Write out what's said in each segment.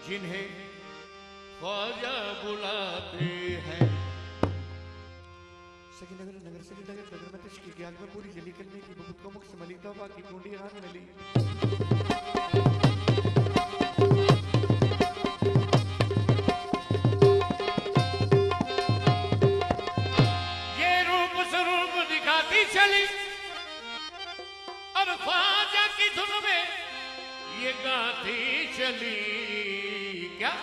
जिन्हें ख्वाजा बुलाते हैं। सखी नगर नगर सखी नगर नगर में तश्की की आग में पूरी जली करने की बहुत को मुख से मली तो बाकी कुंडी हाथ में ली। ये रूप स्वरूप दिखाती चली और ख्वाजा की धुन में ये गाती चली क्या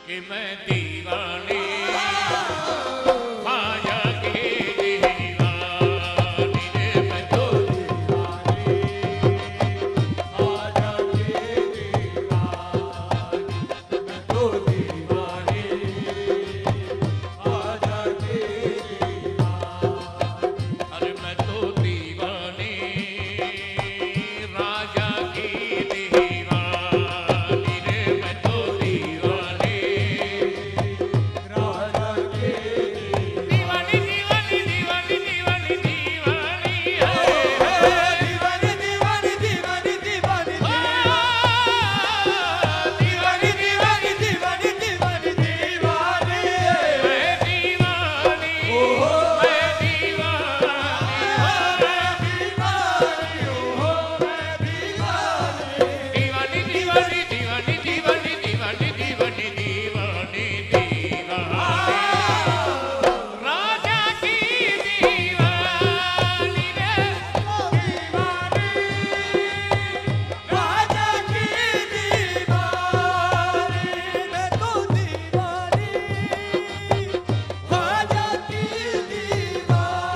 कि मैं दीवानी ख्वाजा की दीवानी रे मैं तो दीवानी ख्वाजा की दीवानी मैं तो दीवानी ख्वाजा की दीवानी अरे मैं तो दीवानी राजा की दीवानी रे मैं तो दीवानी राजा की दीवानी दीवानी दीवानी दीवानी दीवानी है दीवानी दीवानी दीवानी दीवानी दीवानी दीवानी दीवानी दीवानी दीवानी मैं दीवानी ओहो मैं दीवानी ओहो मैं दीवानी दीवानी दीवानी दीवानी दीवानी दीवानी दीवानी दीवानी राजा की दीवानी रे दीवानी राजा की दीवानी मैं तो दीवानी राजा की दीवानी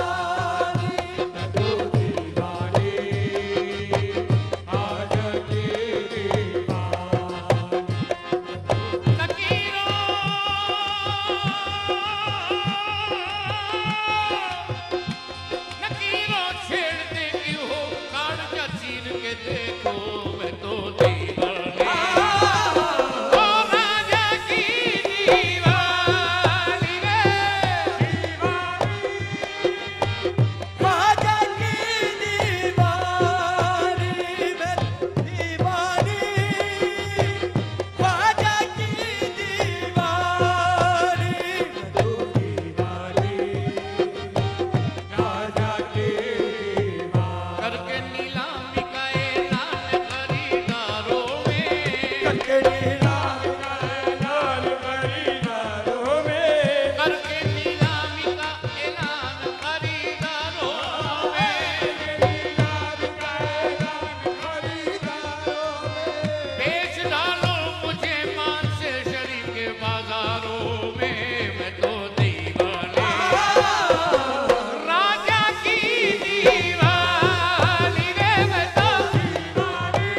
मैं तो दीवानी राजा की नकीरों छेड़ते क्यों हो कांटा चीर के देखो मैं तो दीवानी ओ राजा की दीवानी रे राजा की दीवानी मैं दीवानी राजा की दीवानी मैं तो दीवानी राजा की दीवानी करके नीलामी का ऐलान खरीदारों में करके नीलामी का ऐलान खरीदारों में करके नीलामी का ऐलान खरीदारों में नीलामी का ऐलान खरीदारों में बेच डालो मुझे मान से शरीफ के बाजारों में मैं तो दीवानी राजा की दीवानी रे मैं तो दीवानी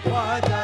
ख्वाजा